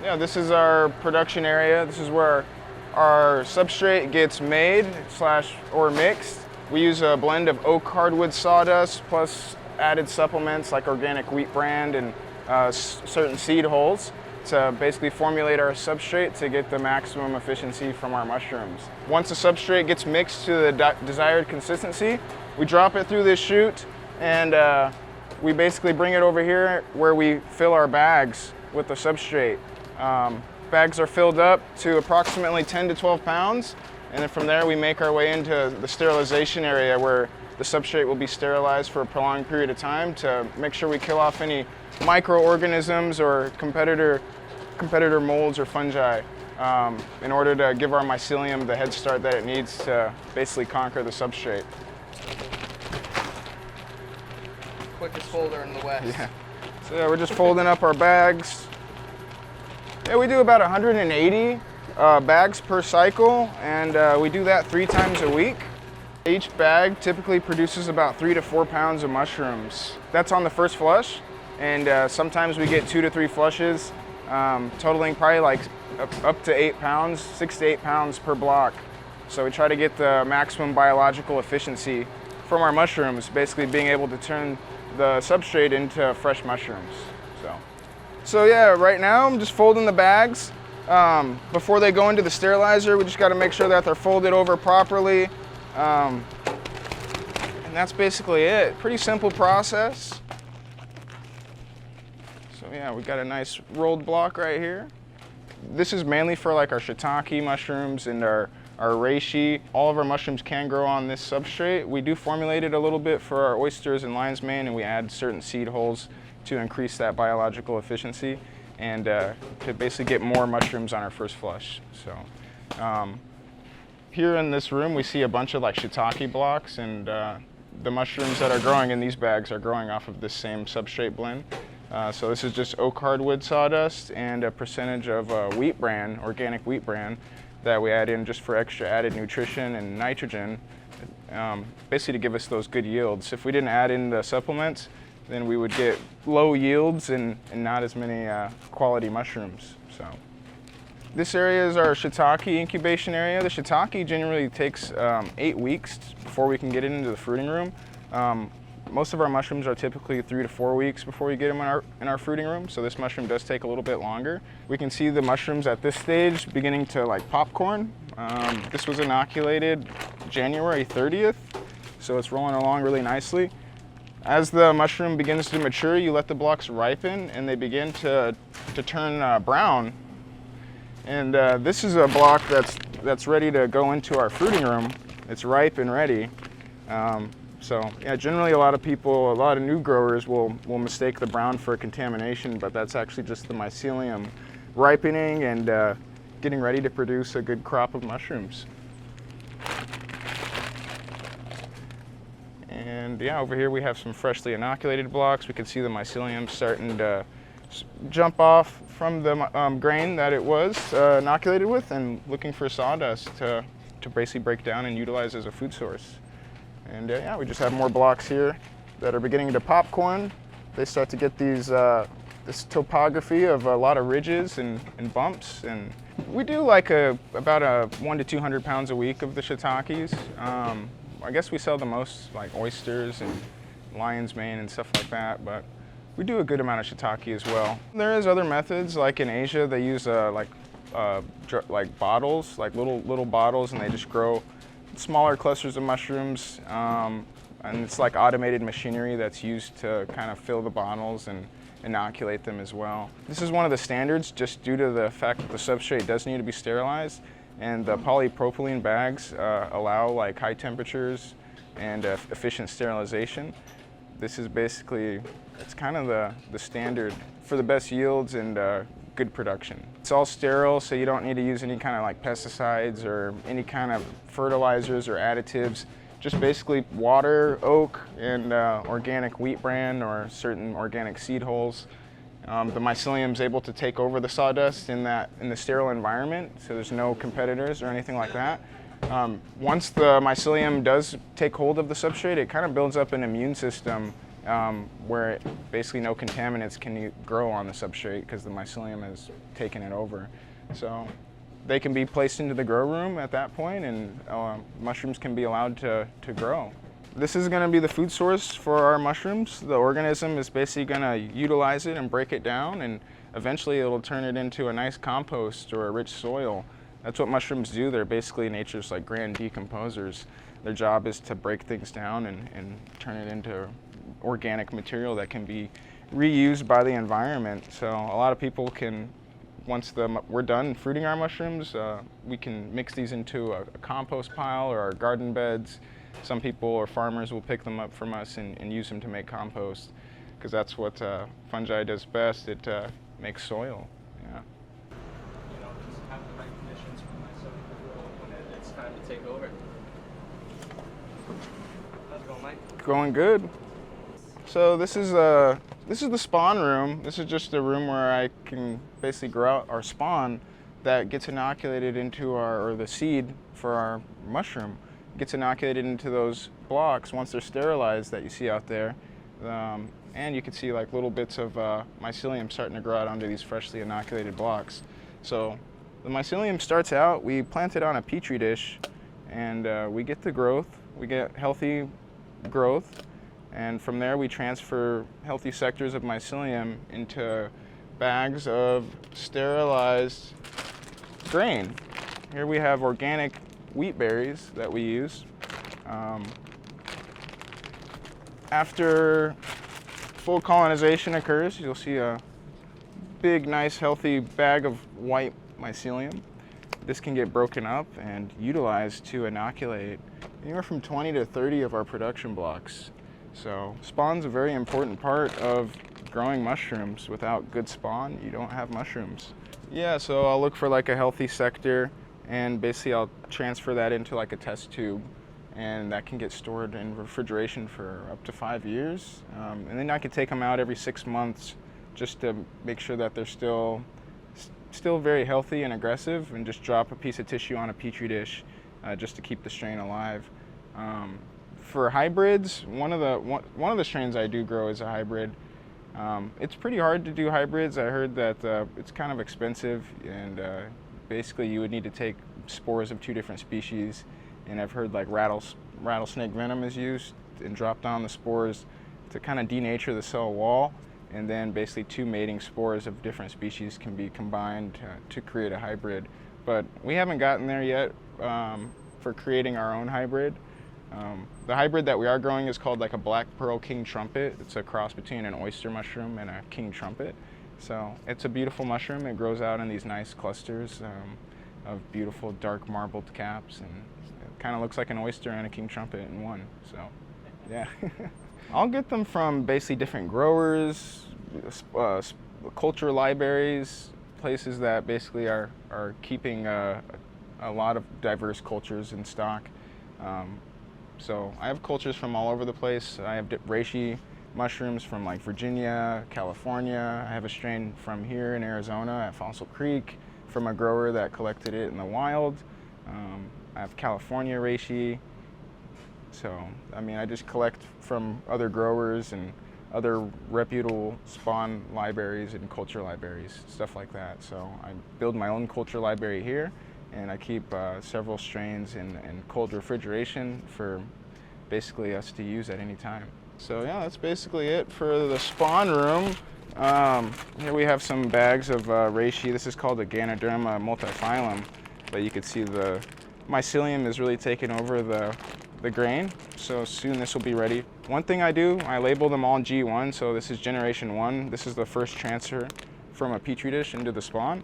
Yeah, this is our production area. This is where our substrate gets made or mixed. We use a blend of oak hardwood sawdust plus added supplements like organic wheat bran and certain seed holes to basically formulate our substrate to get the maximum efficiency from our mushrooms. Once the substrate gets mixed to the desired consistency, we drop it through this chute and we basically bring it over here where we fill our bags with the substrate. Bags are filled up to approximately 10 to 12 pounds, and then from there we make our way into the sterilization area where the substrate will be sterilized for a prolonged period of time to make sure we kill off any microorganisms or competitor molds or fungi in order to give our mycelium the head start that it needs to basically conquer the substrate. Quickest folder in the West. Yeah. So yeah, we're just folding up our bags. Yeah, we do about 180 bags per cycle, and we do that 3 times a week. Each bag typically produces about 3 to 4 pounds of mushrooms. That's on the first flush, and sometimes we get 2 to 3 flushes, totaling probably like up to 8 pounds, 6 to 8 pounds per block. So we try to get the maximum biological efficiency from our mushrooms, basically being able to turn the substrate into fresh mushrooms. So yeah, right now I'm just folding the bags. Before they go into the sterilizer, we just got to make sure that they're folded over properly. And that's basically it. Pretty simple process. So yeah, we got a nice rolled block right here. This is mainly for like our shiitake mushrooms and our reishi. All of our mushrooms can grow on this substrate. We do formulate it a little bit for our oysters and lion's mane, and we add certain seed holes to increase that biological efficiency and to basically get more mushrooms on our first flush. So here in this room we see a bunch of like shiitake blocks, and the mushrooms that are growing in these bags are growing off of this same substrate blend. So this is just oak hardwood sawdust and a percentage of wheat bran, organic wheat bran, that we add in just for extra added nutrition and nitrogen, basically to give us those good yields. If we didn't add in the supplements, then we would get low yields and not as many quality mushrooms. So this area is our shiitake incubation area. The shiitake generally takes 8 weeks before we can get it into the fruiting room. Most of our mushrooms are typically 3 to 4 weeks before we get them in our fruiting room, so this mushroom does take a little bit longer. We can see the mushrooms at this stage beginning to like popcorn. This was inoculated January 30th, so it's rolling along really nicely. As the mushroom begins to mature, you let the blocks ripen and they begin to turn brown. And this is a block that's ready to go into our fruiting room. It's ripe and ready. So yeah, generally a lot of new growers will mistake the brown for contamination, but that's actually just the mycelium ripening and getting ready to produce a good crop of mushrooms. And yeah, over here we have some freshly inoculated blocks. We can see the mycelium starting to jump off from the grain that it was inoculated with and looking for sawdust to basically break down and utilize as a food source. And yeah, we just have more blocks here that are beginning to popcorn. They start to get this topography of a lot of ridges and bumps. And we do like about 1 to 200 pounds a week of the shiitakes. I guess we sell the most like oysters and lion's mane and stuff like that, but we do a good amount of shiitake as well. There is other methods, like in Asia they use like bottles, like little bottles, and they just grow smaller clusters of mushrooms, and it's like automated machinery that's used to kind of fill the bottles and inoculate them as well. This is one of the standards just due to the fact that the substrate does need to be sterilized, and the polypropylene bags allow like high temperatures and efficient sterilization. This is basically, it's kind of the standard for the best yields and good production. It's all sterile, so you don't need to use any kind of like pesticides or any kind of fertilizers or additives. Just basically water, oak, and organic wheat bran or certain organic seed holes. The mycelium is able to take over the sawdust in the sterile environment, so there's no competitors or anything like that. Once the mycelium does take hold of the substrate, it kind of builds up an immune system where basically no contaminants can grow on the substrate because the mycelium has taken it over. So they can be placed into the grow room at that point, and mushrooms can be allowed to grow. This is going to be the food source for our mushrooms. The organism is basically going to utilize it and break it down, and eventually it'll turn it into a nice compost or a rich soil. That's what mushrooms do. They're basically nature's like grand decomposers. Their job is to break things down and turn it into organic material that can be reused by the environment. So a lot of people can, once we're done fruiting our mushrooms, we can mix these into a compost pile or our garden beds. Some people or farmers will pick them up from us and use them to make compost, because that's what fungi does best. It makes soil. Yeah. You know, just have the right conditions for mycelium to grow when it's time to take over. How's it going, Mike? Going good. So this is the spawn room. This is just a room where I can basically grow out our spawn that gets inoculated into or the seed for our mushroom gets inoculated into those blocks once they're sterilized that you see out there. And you can see like little bits of mycelium starting to grow out onto these freshly inoculated blocks. So the mycelium starts out, we plant it on a petri dish, and we get the growth, we get healthy growth, and from there we transfer healthy sectors of mycelium into bags of sterilized grain. Here we have organic wheat berries that we use. After full colonization occurs, you'll see a big, nice, healthy bag of white mycelium. This can get broken up and utilized to inoculate anywhere from 20 to 30 of our production blocks. So spawn's a very important part of growing mushrooms. Without good spawn, you don't have mushrooms. Yeah, so I'll look for like a healthy sector, and basically I'll transfer that into like a test tube, and that can get stored in refrigeration for up to 5 years. And then I can take them out every 6 months just to make sure that they're still very healthy and aggressive, and just drop a piece of tissue on a petri dish just to keep the strain alive. For hybrids, one of the strains I do grow is a hybrid. It's pretty hard to do hybrids. I heard that it's kind of expensive, and basically you would need to take spores of 2 different species, and I've heard like rattlesnake venom is used and dropped on the spores to kind of denature the cell wall, and then basically 2 mating spores of different species can be combined to create a hybrid. But we haven't gotten there yet for creating our own hybrid. The hybrid that we are growing is called like a black pearl king trumpet. It's a cross between an oyster mushroom and a king trumpet. So it's a beautiful mushroom. It grows out in these nice clusters of beautiful dark marbled caps, and it kind of looks like an oyster and a king trumpet in one. So yeah. I'll get them from basically different growers, culture libraries, places that basically are keeping a lot of diverse cultures in stock. So I have cultures from all over the place. I have reishi mushrooms from like Virginia, California. I have a strain from here in Arizona at Fossil Creek from a grower that collected it in the wild. I have California reishi. So, I mean, I just collect from other growers and other reputable spawn libraries and culture libraries, stuff like that. So I build my own culture library here, and I keep several strains in cold refrigeration for basically us to use at any time. So yeah, that's basically it for the spawn room. Here we have some bags of reishi. This is called a Ganadera multifilum, but you can see the mycelium is really taking over the grain. So soon this will be ready. One thing I do, I label them all G1, so this is generation 1. This is the first transfer from a petri dish into the spawn.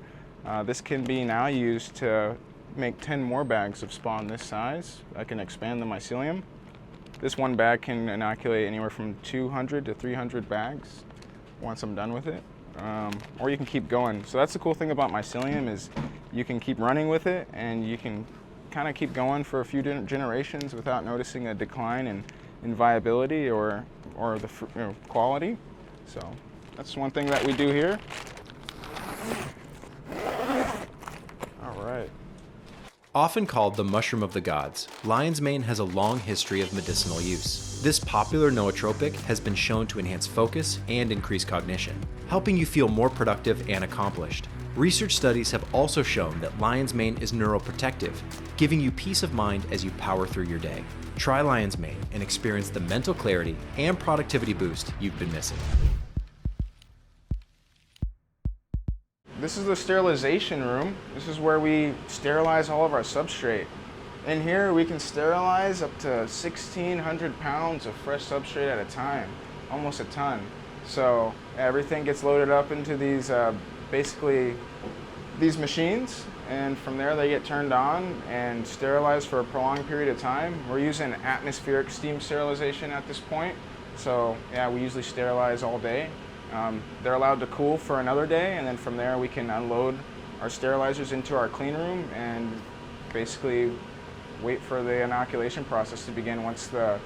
This can be now used to make 10 more bags of spawn this size. I can expand the mycelium. This one bag can inoculate anywhere from 200 to 300 bags once I'm done with it. Or you can keep going. So that's the cool thing about mycelium, is you can keep running with it, and you can kind of keep going for a few generations without noticing a decline in viability or the quality. So that's one thing that we do here. All right. Often called the mushroom of the gods, lion's mane has a long history of medicinal use. This popular nootropic has been shown to enhance focus and increase cognition, helping you feel more productive and accomplished. Research studies have also shown that lion's mane is neuroprotective, giving you peace of mind as you power through your day. Try lion's mane and experience the mental clarity and productivity boost you've been missing. This is the sterilization room. This is where we sterilize all of our substrate. In here we can sterilize up to 1,600 pounds of fresh substrate at a time, almost a ton. So everything gets loaded up into these basically these machines, and from there they get turned on and sterilized for a prolonged period of time. We're using atmospheric steam sterilization at this point. So yeah, we usually sterilize all day. They're allowed to cool for another day, and then from there we can unload our sterilizers into our clean room and basically wait for the inoculation process to begin once the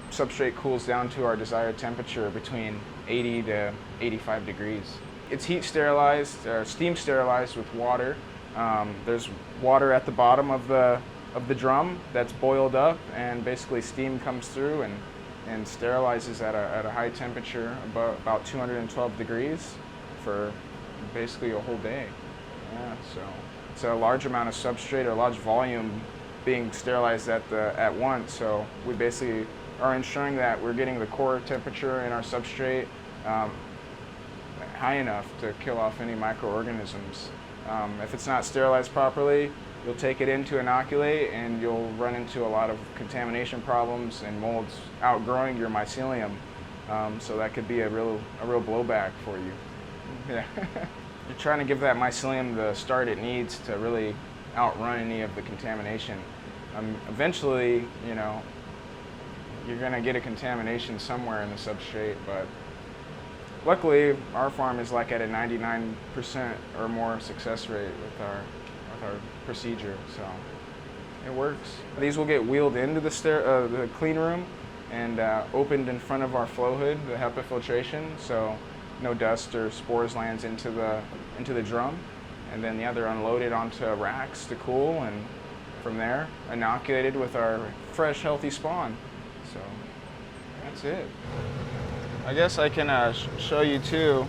substrate cools down to our desired temperature between 80 to 85 degrees. It's heat sterilized, or steam sterilized with water. There's water at the bottom of the drum that's boiled up, and basically steam comes through and sterilizes at a high temperature, about 212 degrees, for basically a whole day. Yeah, so it's a large amount of substrate, or a large volume being sterilized at once. So we basically are ensuring that we're getting the core temperature in our substrate high enough to kill off any microorganisms. If it's not sterilized properly, you'll take it in to inoculate and you'll run into a lot of contamination problems and molds outgrowing your mycelium. So that could be a real blowback for you. Yeah. You're trying to give that mycelium the start it needs to really outrun any of the contamination. Eventually, you know, you're going to get a contamination somewhere in the substrate, but luckily our farm is like at a 99% or more success rate with our procedure, so it works. These will get wheeled into the clean room and opened in front of our flow hood, the HEPA filtration, so no dust or spores lands into the drum. And then they're unloaded onto racks to cool, and from there inoculated with our fresh, healthy spawn. So that's it. I guess I can show you too.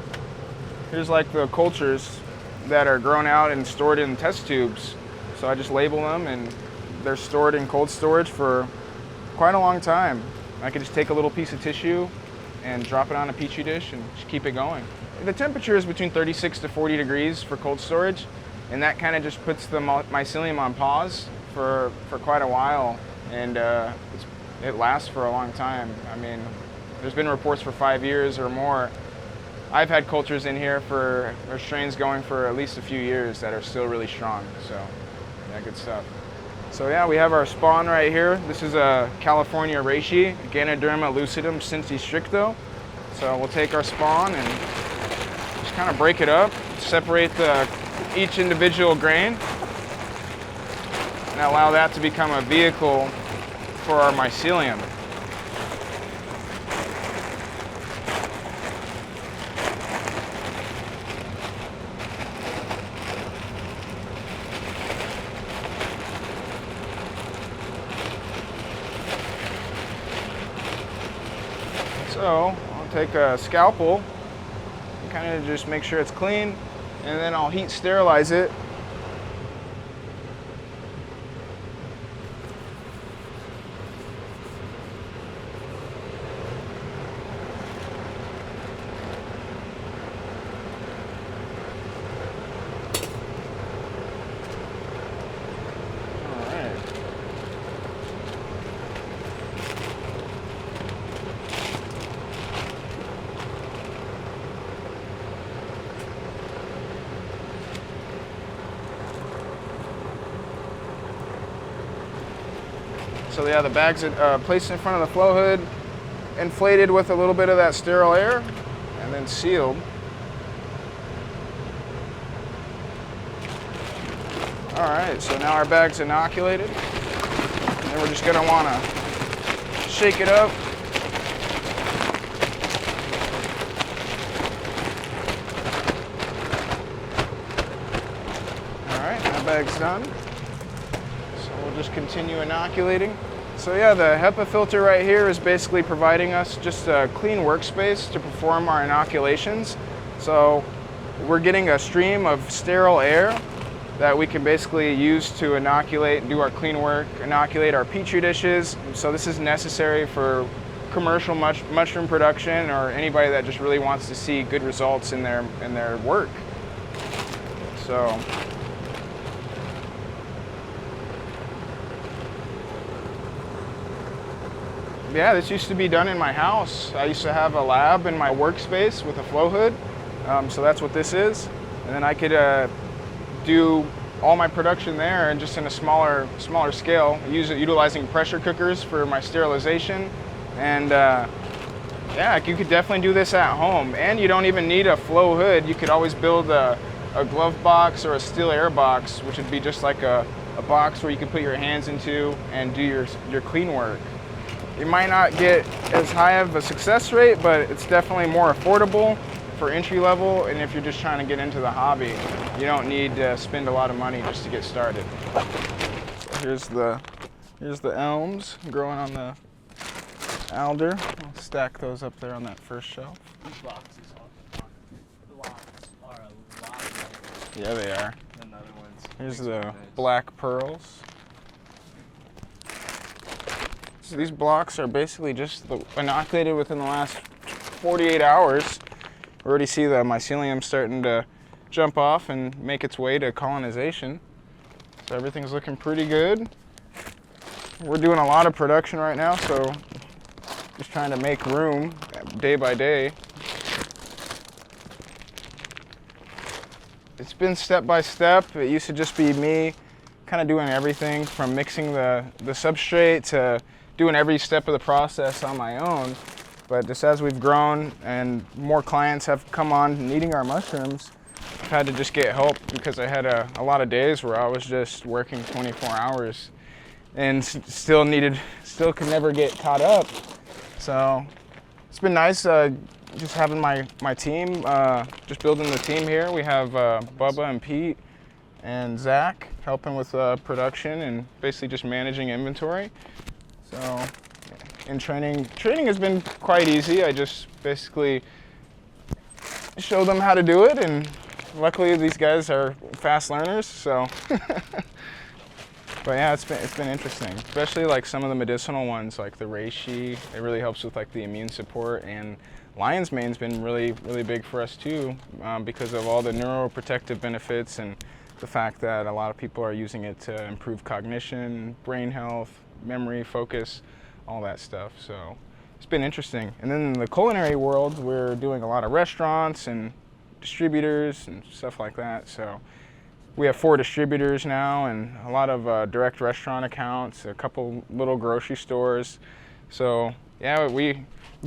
Here's like the cultures that are grown out and stored in test tubes. So I just label them, and they're stored in cold storage for quite a long time. I could just take a little piece of tissue and drop it on a petri dish and just keep it going. The temperature is between 36 to 40 degrees for cold storage, and that kind of just puts the mycelium on pause for quite a while, and it lasts for a long time. I mean, there's been reports for 5 years or more. I've had cultures in here or strains going for at least a few years that are still really strong, so yeah, good stuff. So yeah, we have our spawn right here. This is a California reishi, Ganadera lucidum cinti stricto. So we'll take our spawn and just kind of break it up, separate each individual grain, and allow that to become a vehicle for our mycelium. So I'll take a scalpel and kind of just make sure it's clean, and then I'll heat sterilize it. So yeah, the bag's placed in front of the flow hood, inflated with a little bit of that sterile air, and then sealed. All right, so now our bag's inoculated, and then we're just gonna wanna shake it up. All right, that bag's done. we'll just continue inoculating. So yeah, the HEPA filter right here is basically providing us just a clean workspace to perform our inoculations. So we're getting a stream of sterile air that we can basically use to inoculate, do our clean work, inoculate our petri dishes. So this is necessary for commercial mushroom production or anybody that just really wants to see good results in their work. So yeah, this used to be done in my house. I used to have a lab in my workspace with a flow hood. So that's what this is. And then I could do all my production there and just in a smaller scale, utilizing pressure cookers for my sterilization. And yeah, you could definitely do this at home. And you don't even need a flow hood. You could always build a glove box or a steel air box, which would be just like a box where you could put your hands into and do your clean work. You might not get as high of a success rate, but it's definitely more affordable for entry level, and if you're just trying to get into the hobby, you don't need to spend a lot of money just to get started. So here's the elms growing on the alder. I'll stack those up there on that first shelf. These boxes are a lot lighter Yeah, they are. than the other ones. Here's Makes the it nice. black pearls. So these blocks are basically just inoculated within the last 48 hours. We already see the mycelium starting to jump off and make its way to colonization. So everything's looking pretty good. We're doing a lot of production right now, so just trying to make room day by day. It's been step by step. It used to just be me kind of doing everything from mixing the substrate to doing every step of the process on my own. But just as we've grown and more clients have come on needing our mushrooms, I've had to just get help because I had a lot of days where I was just working 24 hours and still could never get caught up. So it's been nice just having my team, just building the team here. We have Bubba and Pete and Zach helping with production and basically just managing inventory. So, and training has been quite easy. I just basically show them how to do it, and luckily these guys are fast learners. So, but yeah, it's been interesting, especially like some of the medicinal ones, like the reishi. It really helps with like the immune support, and lion's mane's been really big for us too, because of all the neuroprotective benefits and the fact that a lot of people are using it to improve cognition, brain health, memory, focus, all that stuff. So it's been interesting. And then in the culinary world, we're doing a lot of restaurants and distributors and stuff like that. So we have 4 distributors now and a lot of direct restaurant accounts, a couple little grocery stores. So yeah, we've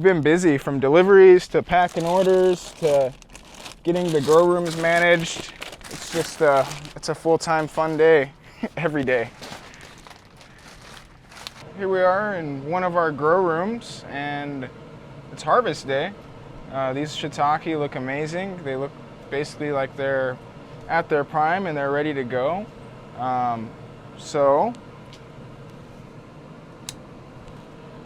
been busy from deliveries to packing orders to getting the grow rooms managed. It's just it's a full-time fun day every day. Here we are in one of our grow rooms, and it's harvest day. These shiitake look amazing. They look basically like they're at their prime and they're ready to go. So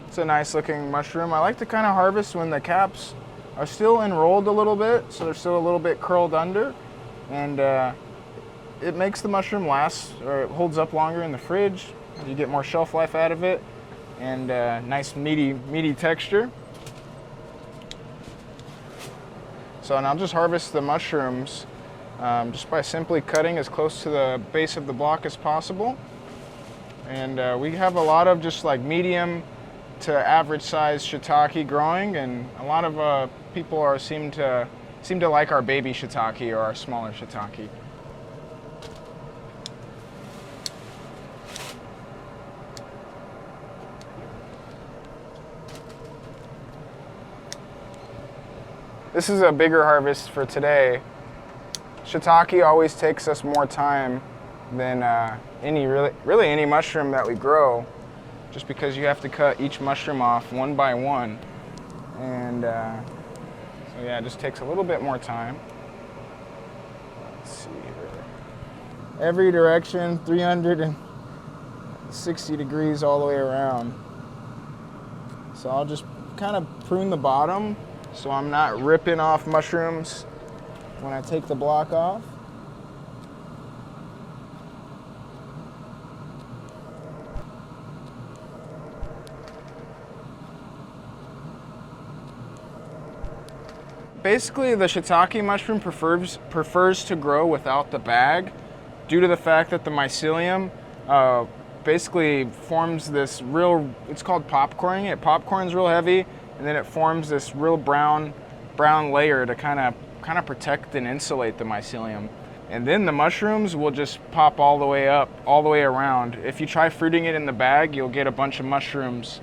it's a nice looking mushroom. I like to kind of harvest when the caps are still enrolled a little bit, so they're still a little bit curled under, and it makes the mushroom last, or it holds up longer in the fridge. You get more shelf life out of it, and nice meaty texture. So now I'll just harvest the mushrooms just by simply cutting as close to the base of the block as possible. And we have a lot of just like medium to average size shiitake growing, and a lot of people seem to like our baby shiitake or our smaller shiitake. This is a bigger harvest for today. Shiitake always takes us more time than really any mushroom that we grow, just because you have to cut each mushroom off one by one. And so yeah, it just takes a little bit more time. Let's see here. Every direction, 300 60 degrees all the way around. So I'll just kind of prune the bottom so I'm not ripping off mushrooms when I take the block off. Basically, the shiitake mushroom prefers to grow without the bag due to the fact that the mycelium basically forms this real, it's called popcorning. It popcorns real heavy, and then it forms this real brown layer to kind of protect and insulate the mycelium. And then the mushrooms will just pop all the way up, all the way around. If you try fruiting it in the bag, you'll get a bunch of mushrooms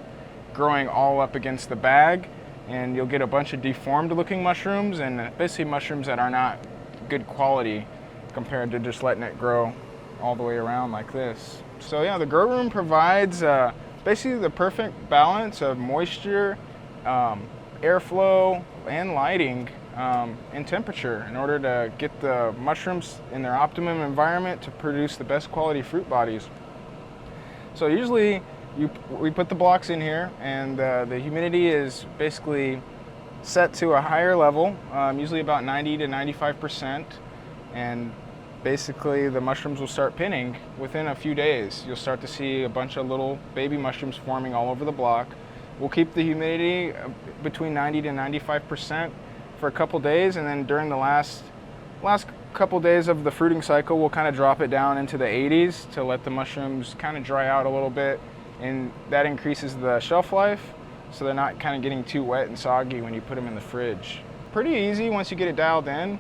growing all up against the bag, and you'll get a bunch of deformed looking mushrooms, and basically mushrooms that are not good quality compared to just letting it grow all the way around like this. So yeah, the grow room provides basically the perfect balance of moisture, airflow, and lighting and temperature in order to get the mushrooms in their optimum environment to produce the best quality fruit bodies. So usually we put the blocks in here, and the humidity is basically set to a higher level, usually about 90 to 95%, and basically the mushrooms will start pinning within a few days. You'll start to see a bunch of little baby mushrooms forming all over the block. We'll keep the humidity between 90 to 95% for a couple days, and then during the last couple days of the fruiting cycle, we'll kind of drop it down into the 80s to let the mushrooms kind of dry out a little bit, and that increases the shelf life so they're not kind of getting too wet and soggy when you put them in the fridge. Pretty easy once you get it dialed in.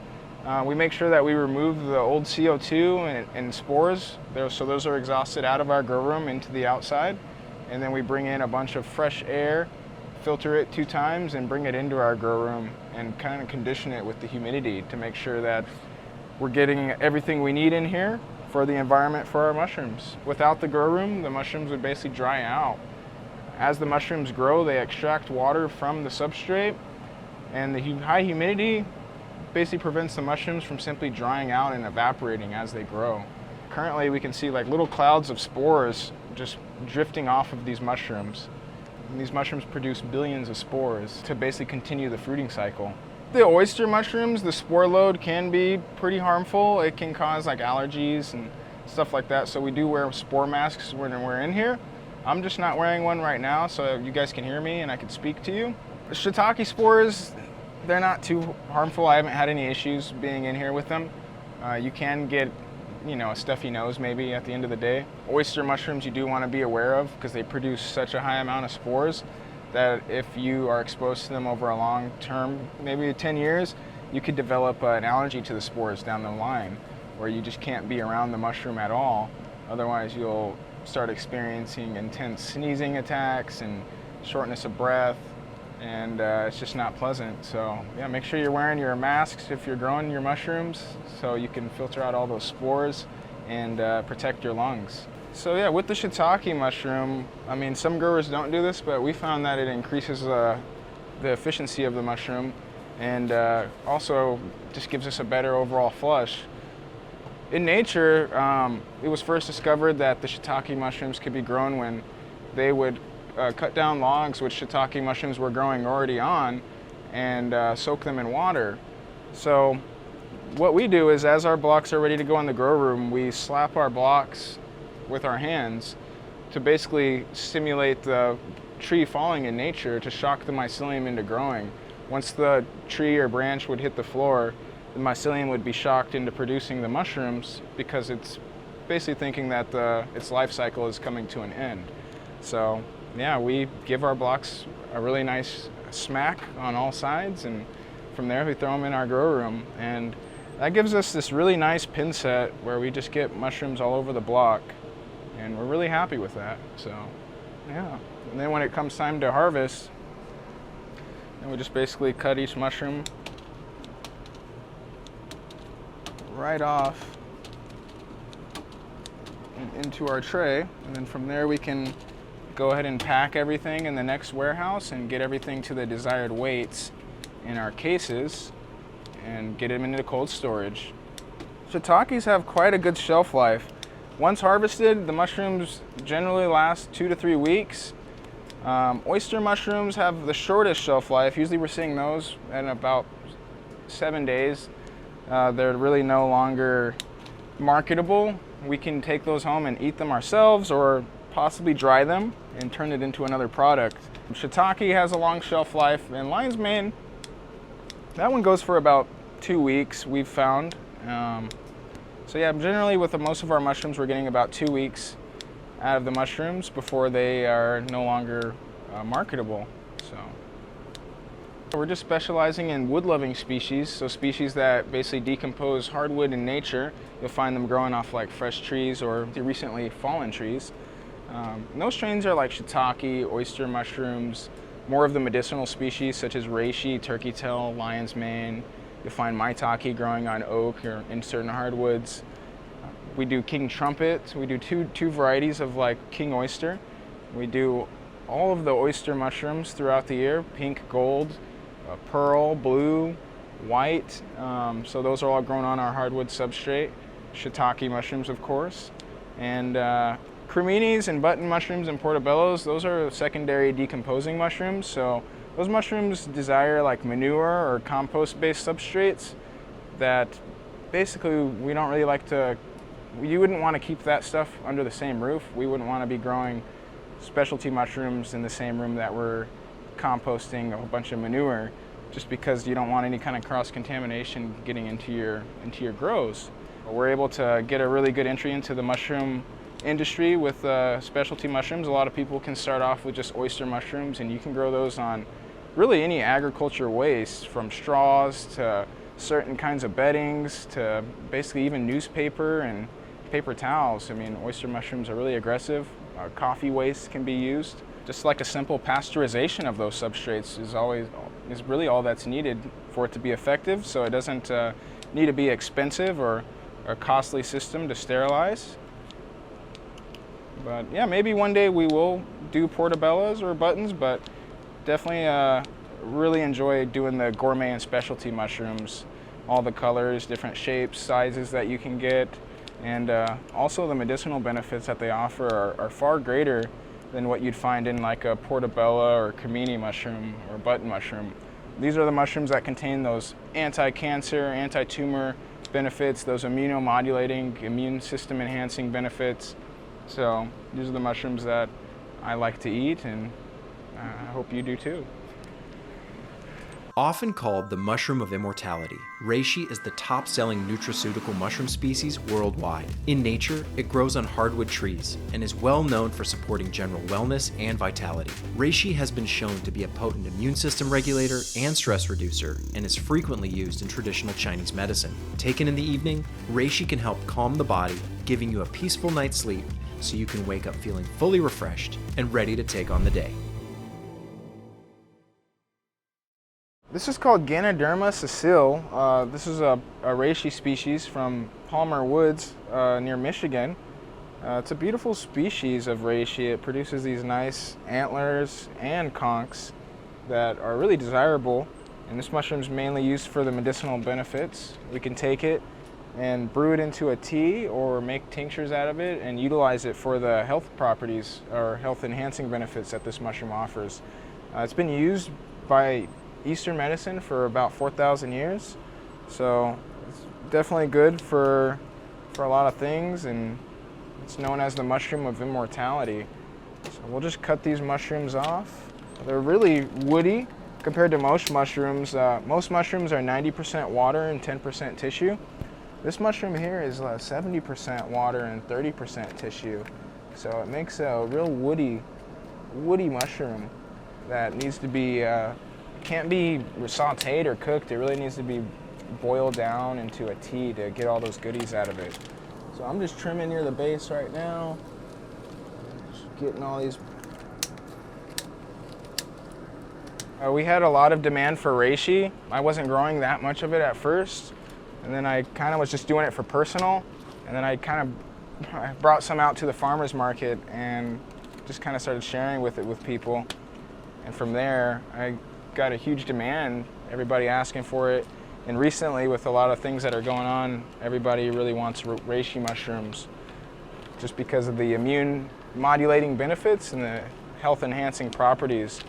We make sure that we remove the old CO2 and spores, so those are exhausted out of our grow room into the outside, and then we bring in a bunch of fresh air, filter it 2 times, and bring it into our grow room and kind of condition it with the humidity to make sure that we're getting everything we need in here for the environment for our mushrooms. Without the grow room, the mushrooms would basically dry out. As the mushrooms grow, they extract water from the substrate, and the high humidity basically prevents the mushrooms from simply drying out and evaporating as they grow. Currently, we can see like little clouds of spores just drifting off of these mushrooms. And these mushrooms produce billions of spores to basically continue the fruiting cycle. The oyster mushrooms, the spore load can be pretty harmful. It can cause like allergies and stuff like that. So we do wear spore masks when we're in here. I'm just not wearing one right now, so you guys can hear me and I can speak to you. The shiitake spores, they're not too harmful. I haven't had any issues being in here with them. You can get, a stuffy nose maybe at the end of the day. Oyster mushrooms you do want to be aware of because they produce such a high amount of spores that if you are exposed to them over a long term, maybe 10 years, you could develop an allergy to the spores down the line where you just can't be around the mushroom at all. Otherwise you'll start experiencing intense sneezing attacks and shortness of breath, and it's just not pleasant. So yeah, make sure you're wearing your masks if you're growing your mushrooms so you can filter out all those spores and protect your lungs. So yeah, with the shiitake mushroom, some growers don't do this, but we found that it increases the efficiency of the mushroom, and also just gives us a better overall flush. In nature, it was first discovered that the shiitake mushrooms could be grown when they would cut down logs which shiitake mushrooms were growing already on and soak them in water. So what we do is, as our blocks are ready to go in the grow room, we slap our blocks with our hands to basically stimulate the tree falling in nature to shock the mycelium into growing. Once the tree or branch would hit the floor, the mycelium would be shocked into producing the mushrooms because it's basically thinking that its life cycle is coming to an end. So yeah, we give our blocks a really nice smack on all sides, and from there we throw them in our grow room, and that gives us this really nice pin set where we just get mushrooms all over the block, and we're really happy with that. So yeah, and then when it comes time to harvest, then we just basically cut each mushroom right off into our tray, and then from there we can go ahead and pack everything in the next warehouse and get everything to the desired weights in our cases and get them into cold storage. Shiitakes have quite a good shelf life. Once harvested, the mushrooms generally last 2 to 3 weeks. Oyster mushrooms have the shortest shelf life. Usually we're seeing those in about 7 days. They're really no longer marketable. We can take those home and eat them ourselves or possibly dry them and turn it into another product. Shiitake has a long shelf life, and lion's mane, that one goes for about 2 weeks, we've found. So yeah, generally with most of our mushrooms, we're getting about 2 weeks out of the mushrooms before they are no longer marketable. So we're just specializing in wood-loving species, so species that basically decompose hardwood in nature. You'll find them growing off like fresh trees or recently fallen trees. And those strains are like shiitake, oyster mushrooms, more of the medicinal species such as reishi, turkey tail, lion's mane. You'll find maitake growing on oak or in certain hardwoods. We do king trumpet. We do two varieties of like king oyster. We do all of the oyster mushrooms throughout the year: pink, gold, pearl, blue, white. So those are all grown on our hardwood substrate. Shiitake mushrooms, of course, and creminis and button mushrooms and portobellos. Those are secondary decomposing mushrooms. So those mushrooms desire like manure or compost-based substrates that basically we don't really like to, you wouldn't want to keep that stuff under the same roof. We wouldn't want to be growing specialty mushrooms in the same room that we're composting a whole bunch of manure, just because you don't want any kind of cross-contamination getting into your grows. We're able to get a really good entry into the mushroom industry with specialty mushrooms. A lot of people can start off with just oyster mushrooms, and you can grow those on really any agriculture waste, from straws to certain kinds of beddings to basically even newspaper and paper towels. I mean, oyster mushrooms are really aggressive. Coffee waste can be used. Just like a simple pasteurization of those substrates is really all that's needed for it to be effective. So it doesn't need to be expensive or a costly system to sterilize. But yeah, maybe one day we will do portobellos or buttons, but definitely really enjoy doing the gourmet and specialty mushrooms. All the colors, different shapes, sizes that you can get, and also the medicinal benefits that they offer are far greater than what you'd find in like a portobello or cremini mushroom or button mushroom. These are the mushrooms that contain those anti-cancer, anti-tumor benefits, those immunomodulating, immune system enhancing benefits. So these are the mushrooms that I like to eat, and I hope you do too. Often called the mushroom of immortality, reishi is the top-selling nutraceutical mushroom species worldwide. In nature, it grows on hardwood trees and is well known for supporting general wellness and vitality. Reishi has been shown to be a potent immune system regulator and stress reducer, and is frequently used in traditional Chinese medicine. Taken in the evening, reishi can help calm the body, giving you a peaceful night's sleep so you can wake up feeling fully refreshed and ready to take on the day. This is called Ganadera Cil. This is a reishi species from Palmer Woods near Michigan. It's a beautiful species of reishi. It produces these nice antlers and conchs that are really desirable. And this mushroom is mainly used for the medicinal benefits. We can take it and brew it into a tea or make tinctures out of it and utilize it for the health properties or health enhancing benefits that this mushroom offers. It's been used by Eastern medicine for about 4,000 years, so it's definitely good for a lot of things, and it's known as the mushroom of immortality. So we'll just cut these mushrooms off. They're really woody compared to most mushrooms. Most mushrooms are 90% water and 10% tissue. This mushroom here is 70% water and 30% tissue, so it makes a real woody mushroom that needs to be can't be sauteed or cooked. It really needs to be boiled down into a tea to get all those goodies out of it. So I'm just trimming near the base right now, just getting all these. We had a lot of demand for reishi. I wasn't growing that much of it at first, and then I kind of was just doing it for personal, and then I brought some out to the farmer's market and just kind of started sharing with people, and from there I got a huge demand, everybody asking for it, and recently with a lot of things that are going on, everybody really wants reishi mushrooms. just because of the immune modulating benefits and the health enhancing properties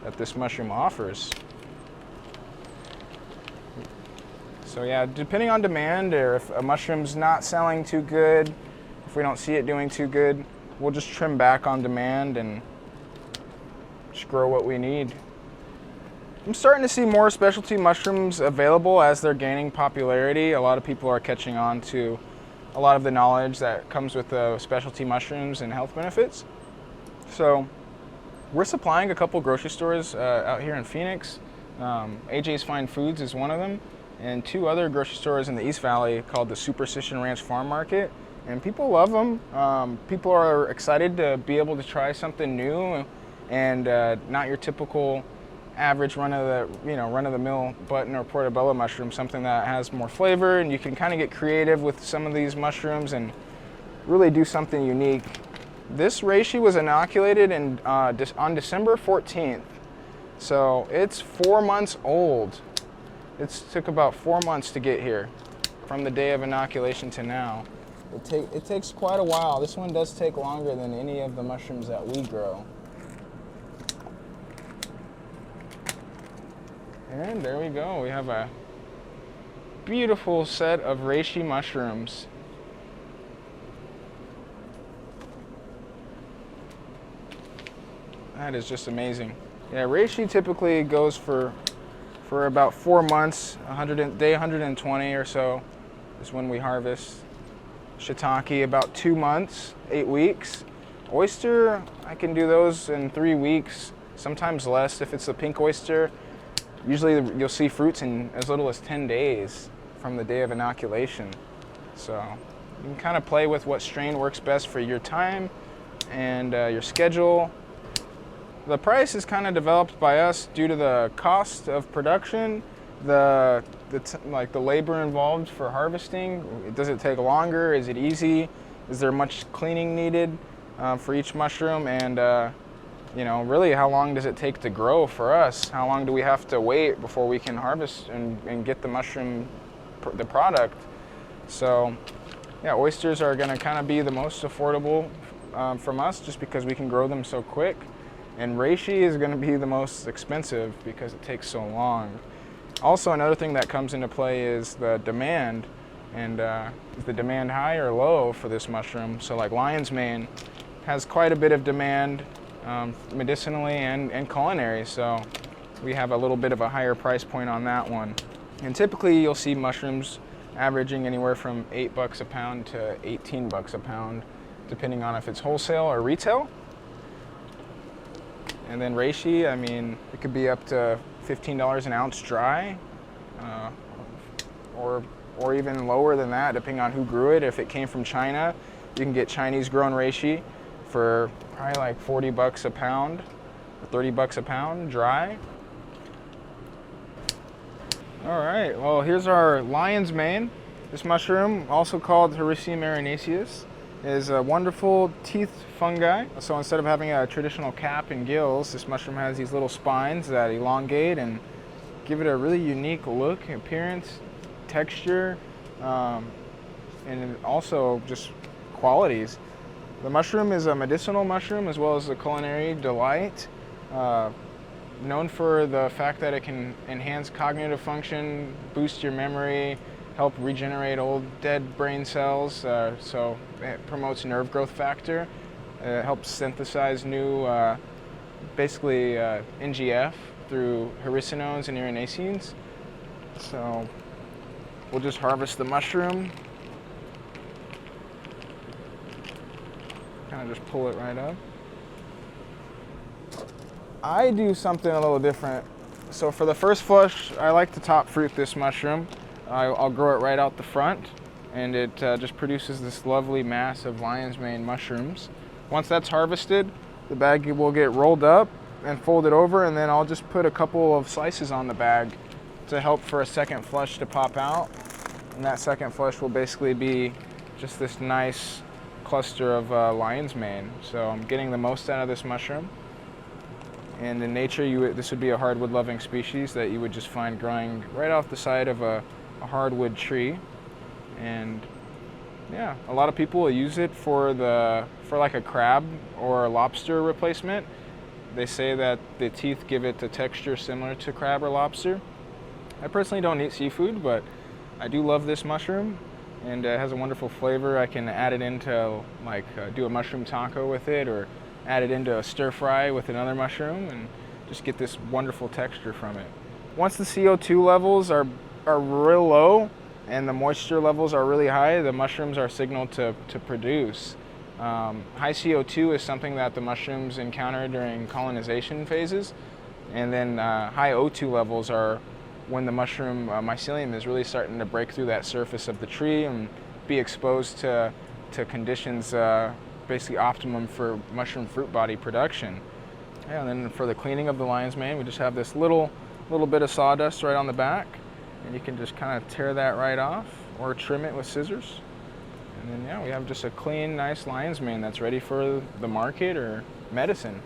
that this mushroom offers. So yeah, depending on demand, or if a mushroom's not selling too good, if we don't see it doing too good, we'll just trim back on demand and just grow what we need. I'm starting to see more specialty mushrooms available as they're gaining popularity. A lot of people are catching on to a lot of the knowledge that comes with the specialty mushrooms and health benefits. So we're supplying a couple grocery stores out here in Phoenix. AJ's Fine Foods is one of them, and 2 other grocery stores in the East Valley called the Superstition Ranch Farm Market. And people love them. People are excited to be able to try something new and not your typical average run-of-the-mill button or portobello mushroom, something that has more flavor, and you can kind of get creative with some of these mushrooms and really do something unique. This reishi was inoculated on December 14th, so it's 4 months old. It took about 4 months to get here, from the day of inoculation to now. It takes quite a while. This one does take longer than any of the mushrooms that we grow. And there we go. We have a beautiful set of reishi mushrooms. That is just amazing. Yeah, reishi typically goes for about 4 months. Day 120 or so is when we harvest. Shiitake about 2 months, 8 weeks. Oyster, I can do those in 3 weeks, sometimes less if it's a pink oyster. Usually you'll see fruits in as little as 10 days from the day of inoculation. So you can kind of play with what strain works best for your time and your schedule. The price is kind of developed by us due to the cost of production, the labor involved for harvesting. Does it take longer? Is it easy? Is there much cleaning needed for each mushroom? And really, how long does it take to grow for us? How long do we have to wait before we can harvest and get the mushroom, the product? So, yeah, oysters are going to kind of be the most affordable from us, just because we can grow them so quick. And reishi is going to be the most expensive because it takes so long. Also, another thing that comes into play is the demand. And is the demand high or low for this mushroom? So like lion's mane has quite a bit of demand medicinally and culinary, so we have a little bit of a higher price point on that one. And typically you'll see mushrooms averaging anywhere from $8 a pound to $18 a pound, depending on if it's wholesale or retail. And then reishi, I mean, it could be up to $15 an ounce dry, or even lower than that, depending on who grew it. If it came from China, you can get Chinese grown reishi for probably like $40 a pound, or $30 a pound dry. All right, well, here's our lion's mane. This mushroom, also called Hericium erinaceus, is a wonderful teeth fungi. So instead of having a traditional cap and gills, this mushroom has these little spines that elongate and give it a really unique look, appearance, texture, and also just qualities. The mushroom is a medicinal mushroom as well as a culinary delight, known for the fact that it can enhance cognitive function, boost your memory, help regenerate old dead brain cells, so it promotes nerve growth factor. It helps synthesize new, NGF through hericinones and erinacines. So we'll just harvest the mushroom. Kind of just pull it right up. I do something a little different. So for the first flush, I like to top fruit this mushroom. I'll grow it right out the front, and it just produces this lovely mass of lion's mane mushrooms. Once that's harvested, the bag will get rolled up and folded over, and then I'll just put a couple of slices on the bag to help for a second flush to pop out. And that second flush will basically be just this nice cluster of lion's mane. So I'm getting the most out of this mushroom. And in nature, this would be a hardwood-loving species that you would just find growing right off the side of a hardwood tree. And Yeah, a lot of people will use it for like a crab or a lobster replacement. They say that the teeth give it a texture similar to crab or lobster. I personally don't eat seafood, but I do love this mushroom, and it has a wonderful flavor. I can add it into like do a mushroom taco with it, or add it into a stir fry with another mushroom, and just get this wonderful texture from it. Once the CO2 levels are real low and the moisture levels are really high, the mushrooms are signaled to produce. High CO2 is something that the mushrooms encounter during colonization phases, and then high O2 levels are when the mushroom mycelium is really starting to break through that surface of the tree and be exposed to conditions basically optimum for mushroom fruit body production. Yeah, and then for the cleaning of the lion's mane, we just have this little bit of sawdust right on the back, and you can just kind of tear that right off or trim it with scissors. And then yeah, we have just a clean, nice lion's mane that's ready for the market or medicine.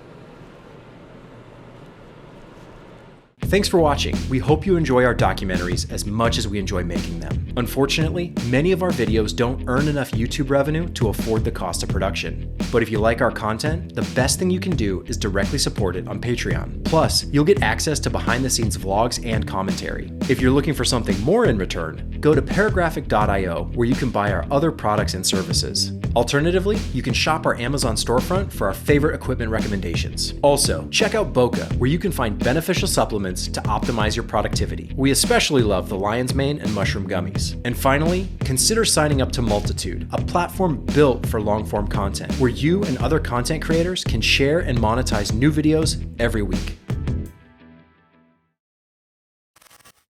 Thanks for watching. We hope you enjoy our documentaries as much as we enjoy making them. Unfortunately, many of our videos don't earn enough YouTube revenue to afford the cost of production. But if you like our content, the best thing you can do is directly support it on Patreon. Plus, you'll get access to behind-the-scenes vlogs and commentary. If you're looking for something more in return, go to paragraphic.io, where you can buy our other products and services. Alternatively, you can shop our Amazon storefront for our favorite equipment recommendations. Also, check out Boca, where you can find beneficial supplements to optimize your productivity. We especially love the lion's mane and mushroom gummies. And finally, consider signing up to Multitude, a platform built for long-form content, where you and other content creators can share and monetize new videos every week.